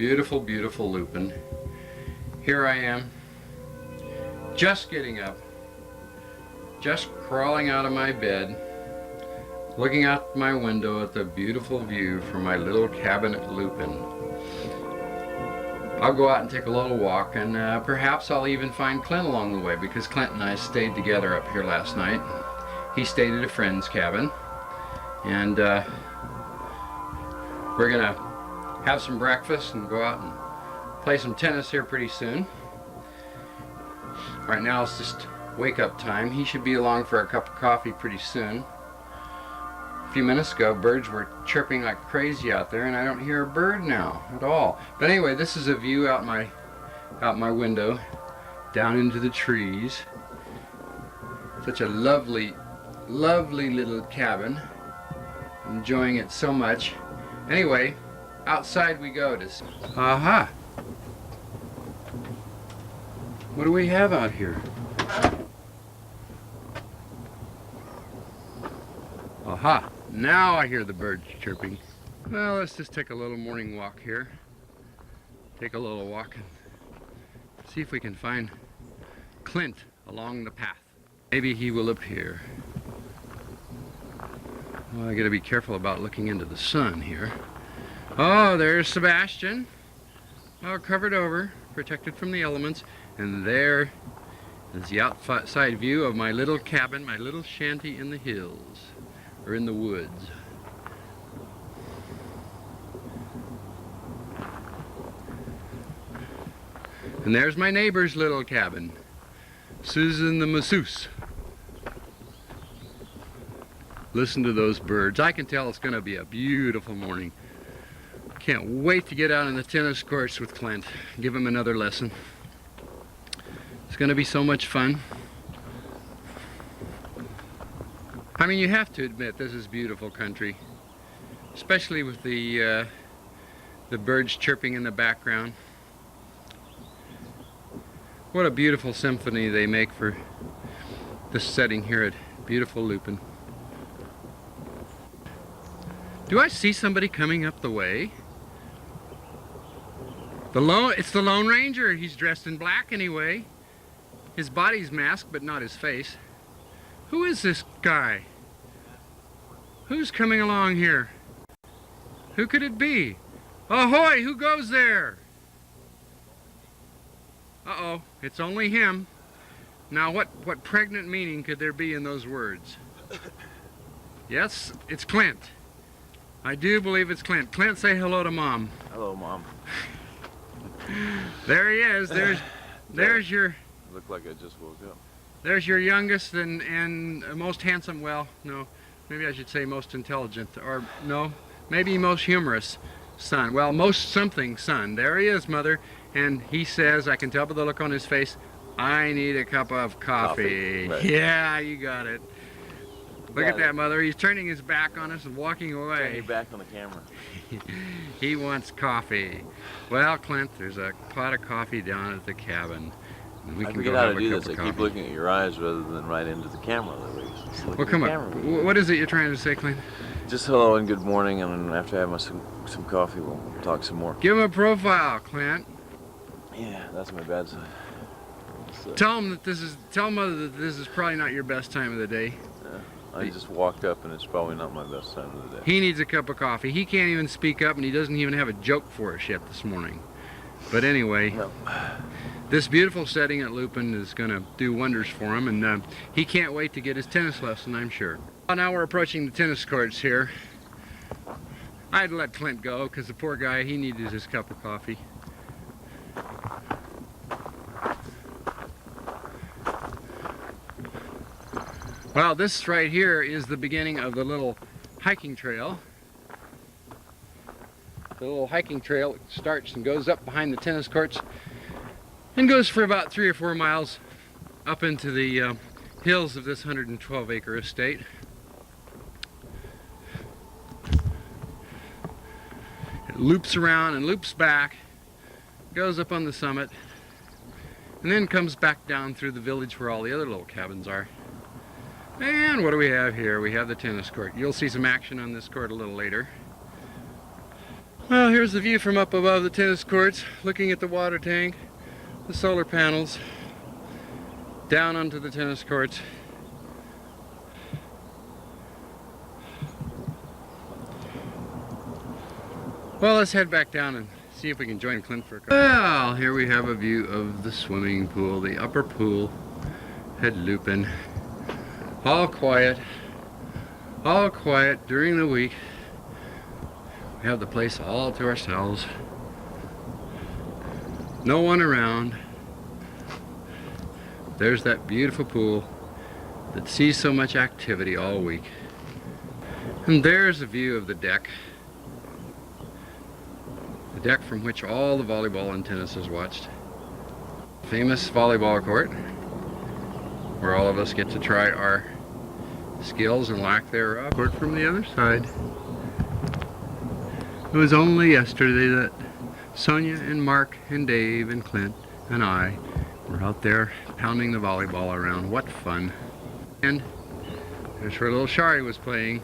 Beautiful, beautiful Lupin. Here I am, just getting up, just crawling out of my bed, looking out my window at the beautiful view from my little cabin at Lupin. I'll go out and take a little walk, and perhaps I'll even find Clint along the way, because Clint and I stayed together up here last night. He stayed at a friend's cabin, and we're gonna have some breakfast and go out and play some tennis here pretty soon. Right now it's just wake up time. He should be along for a cup of coffee pretty soon. A few minutes ago, birds were chirping like crazy out there, and I don't hear a bird now at all. But anyway, this is a view out my window, down into the trees. Such a lovely, lovely little cabin. Enjoying it so much. Anyway, outside we go to... Aha! What do we have out here? Aha! Now I hear the birds chirping. Well, let's just take a little morning walk here. Take a little walk and see if we can find Clint along the path. Maybe he will appear. Well, I gotta be careful about looking into the sun here. Oh, there's Sebastian. All covered over, protected from the elements. And there is the outside view of my little cabin, my little shanty in the hills, or in the woods. And there's my neighbor's little cabin, Susan the masseuse. Listen to those birds. I can tell it's going to be a beautiful morning. Can't wait to get out on the tennis courts with Clint, give him another lesson. It's going to be so much fun. I mean, you have to admit this is beautiful country, especially with the birds chirping in the background. What a beautiful symphony they make for this setting here at beautiful Lupin. Do I see somebody coming up the way? It's the Lone Ranger. He's dressed in black anyway. His body's masked, but not his face. Who is this guy? Who's coming along here? Who could it be? Ahoy! Who goes there? Uh-oh, it's only him. Now, what pregnant meaning could there be in those words? Yes, it's Clint. I do believe it's Clint. Clint, say hello to Mom. Hello, Mom. There he is. There's your... Look like I just woke up. There's your youngest and most handsome, well, no, maybe I should say most intelligent, or no, maybe most humorous son. Well, most something son. There he is, Mother, and he says, I can tell by the look on his face, I need a cup of coffee. Right. Yeah, you got it. Look at that, Mother. He's turning his back on us and walking away. Turn your back on the camera. He wants coffee. Well, Clint, there's a pot of coffee down at the cabin. We I can forget go how have to a do cup this. of I keep coffee. looking at your eyes rather than right into the camera. Well, come on. What is it you're trying to say, Clint? Just hello and good morning, and then after I have some coffee, we'll talk some more. Give him a profile, Clint. Yeah, that's my bad side. Tell him that tell Mother that this is probably not your best time of the day. I just walked up, and it's probably not my best time of the day. He needs a cup of coffee. He can't even speak up, and he doesn't even have a joke for us yet this morning. But anyway, No. This beautiful setting at Lupin is going to do wonders for him, and he can't wait to get his tennis lesson, I'm sure. Well, now we're approaching the tennis courts here. I'd let Clint go, because the poor guy, he needed his cup of coffee. Well, this right here is the beginning of the little hiking trail. The little hiking trail starts and goes up behind the tennis courts and goes for about 3 or 4 miles up into the hills of this 112-acre estate. It loops around and loops back, goes up on the summit, and then comes back down through the village where all the other little cabins are. And what do we have here? We have the tennis court. You'll see some action on this court a little later. Well, here's the view from up above the tennis courts, looking at the water tank, the solar panels, down onto the tennis courts. Well, let's head back down and see if we can join Clint for a couple. Well, here we have a view of the swimming pool, the upper pool at Lupin. All quiet during the week. We have the place all to ourselves. No one around. There's that beautiful pool that sees so much activity all week. And there's a view of the deck. The deck from which all the volleyball and tennis is watched. Famous volleyball court, where all of us get to try our skills and lack thereof. Court from the other side. It was only yesterday that Sonia and Mark and Dave and Clint and I were out there pounding the volleyball around. What fun. And there's where little Shari was playing.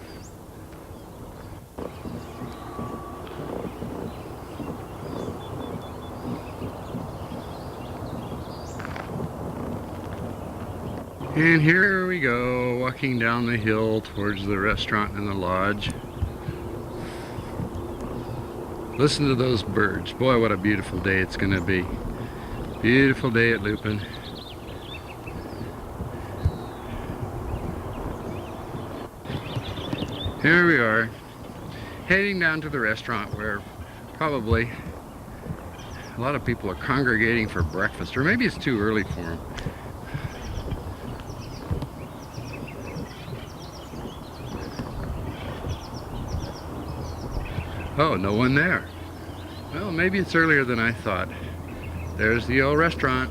And here we go, walking down the hill towards the restaurant and the lodge. Listen to those birds. Boy, what a beautiful day it's going to be. Beautiful day at Lupin. Here we are, heading down to the restaurant where probably a lot of people are congregating for breakfast, or maybe it's too early for them. Oh, no one there. Well, maybe it's earlier than I thought. There's the old restaurant.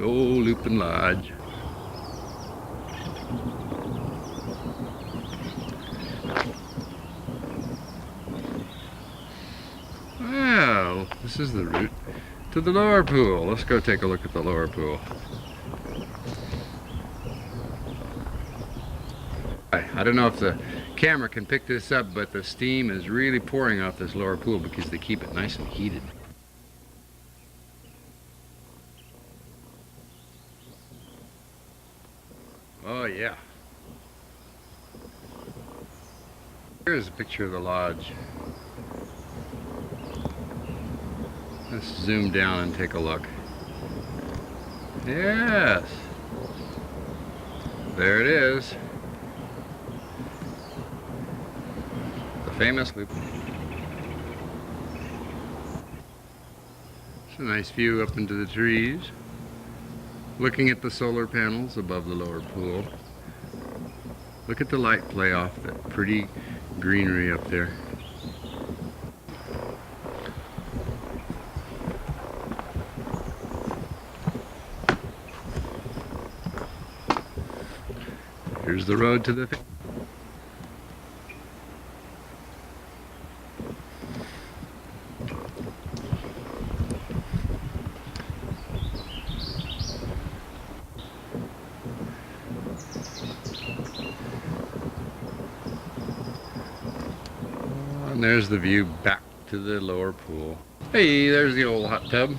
Old Lupin Lodge. Well, this is the route to the lower pool. Let's go take a look at the lower pool. I don't know if the camera can pick this up, but the steam is really pouring off this lower pool because they keep it nice and heated. Oh yeah. Here's a picture of the lodge. Let's zoom down and take a look. Yes. There it is. Famous Lupin. It's a nice view up into the trees, looking at the solar panels above the lower pool. Look at the light play off that pretty greenery up there. Here's the road to the and there's the view back to the lower pool. Hey, there's the old hot tub.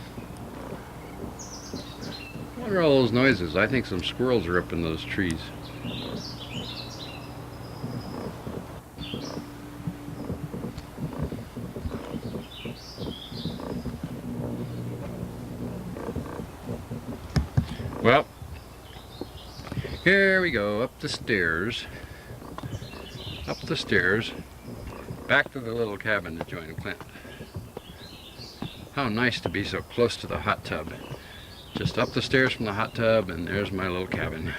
What are all those noises? I think some squirrels are up in those trees. Well, here we go, up the stairs, back to the little cabin to join Clint. How nice to be so close to the hot tub. Just up the stairs from the hot tub, and there's my little cabin.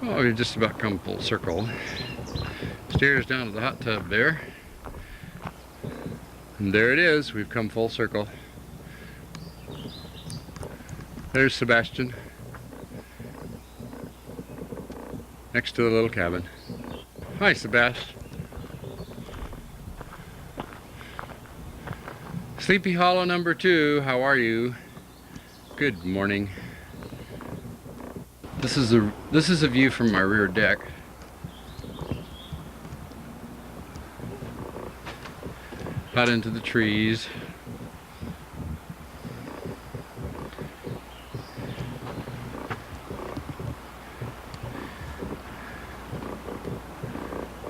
Oh, we've just about come full circle. Stairs down to the hot tub there. And there it is, we've come full circle. There's Sebastian, next to the little cabin. Hi, Sebastian. Sleepy Hollow number 2, how are you? Good morning. This is a view from my rear deck. Out into the trees.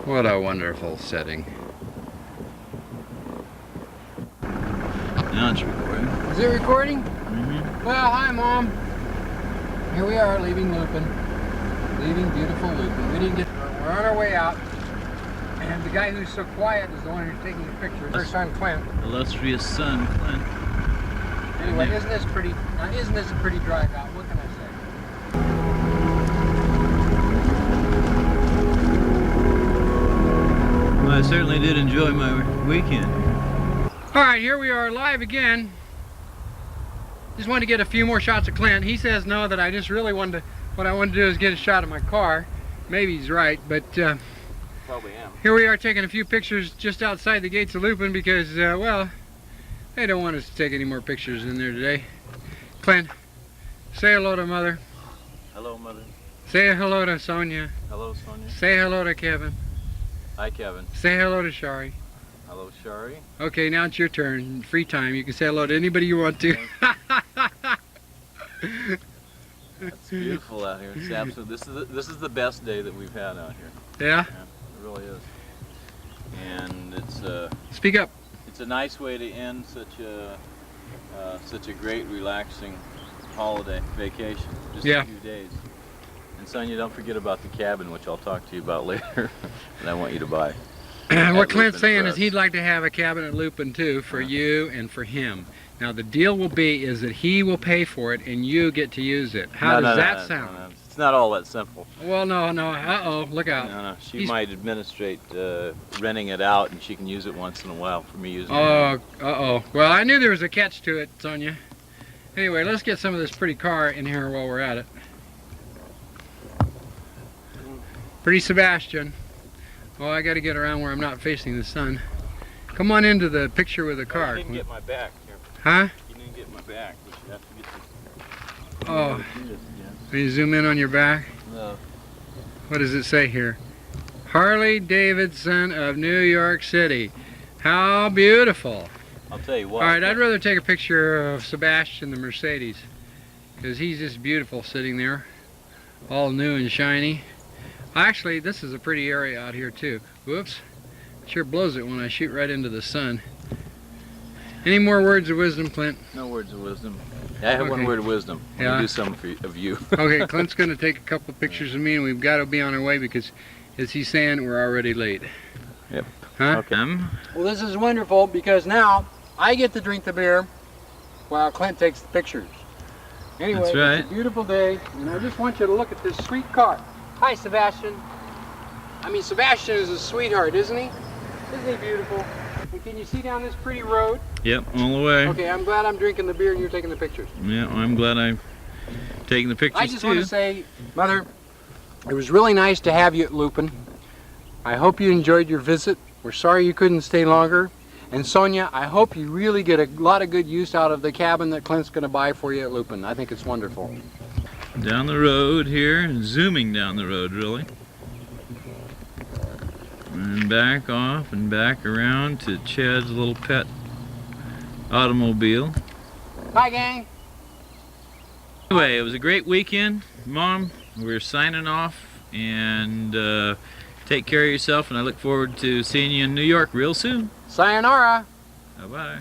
What a wonderful setting. Now it's recording. Is it recording? Mm-hmm. Well, hi Mom. Here we are leaving Lupin. Leaving beautiful Lupin. We didn't get, we're on our way out. And the guy who's so quiet is the one who's taking the picture. Her son Clint. Illustrious son, Clint. Anyway, isn't this a pretty drive out? What can I say? Well, I certainly did enjoy my weekend. Alright, here we are live again. Just wanted to get a few more shots of Clint. He says no, that I just really wanted to, what I wanted to do is get a shot of my car. Maybe he's right, but Probably am. here we are taking a few pictures just outside the gates of Lupin because, well, they don't want us to take any more pictures in there today. Clint, say hello to Mother. Hello, Mother. Say hello to Sonia. Hello, Sonia. Say hello to Kevin. Hi, Kevin. Say hello to Shari. Hello, Shari. Okay, now it's your turn. Free time. You can say hello to anybody you want to. It's beautiful out here. It's absolutely. This is the best day that we've had out here. Yeah? Yeah, it really is. And it's Speak up. it's a nice way to end such a great, relaxing holiday vacation. Just Yeah. a few days. And Sonia, don't forget about the cabin, which I'll talk to you about later. And I want you to buy. What Clint's Lupin saying for is us. he'd like to have a cabin at Lupin too for you and for him. Now the deal will be is that he will pay for it and you get to use it. How does that sound? No. It's not all that simple. Well, no. Uh-oh, look out. No. She He's- might administrate renting it out, and she can use it once in a while for me using it. Oh, uh-oh. Well, I knew there was a catch to it, Sonia. Anyway, let's get some of this pretty car in here while we're at it. Pretty Sebastian. Oh, I got to get around where I'm not facing the sun. Come on into the picture with the car. You didn't get my back here. Huh? You didn't get my back. We should have to get this. Oh, Do this again. can you zoom in on your back? No. What does it say here? Harley Davidson of New York City. How beautiful. I'll tell you what. All right, I'd rather take a picture of Sebastian the Mercedes because he's just beautiful sitting there, all new and shiny. Actually, this is a pretty area out here too. Whoops. Sure blows it when I shoot right into the sun. Any more words of wisdom, Clint? No words of wisdom. I have one Okay. word of wisdom. Let Yeah. me do some of you. Okay, Clint's going to take a couple of pictures of me and we've got to be on our way because, as he's saying, we're already late. Yep. Huh? Okay. Well, this is wonderful because now I get to drink the beer while Clint takes the pictures. Anyway, That's right. It's a beautiful day, and I just want you to look at this sweet car. Hi, Sebastian. I mean, Sebastian is a sweetheart, isn't he? Isn't he beautiful? And can you see down this pretty road? Yep, all the way. Okay, I'm glad I'm drinking the beer and you're taking the pictures. Yeah, I'm glad I'm taking the pictures I just too. want to say, Mother, it was really nice to have you at Lupin. I hope you enjoyed your visit. We're sorry you couldn't stay longer. And Sonia, I hope you really get a lot of good use out of the cabin that Clint's going to buy for you at Lupin. I think it's wonderful. Down the road here, zooming down the road really. And back off and back around to Chad's little pet automobile. Hi, gang. Anyway, it was a great weekend. Mom, we're signing off and take care of yourself, and I look forward to seeing you in New York real soon. Sayonara. Bye-bye.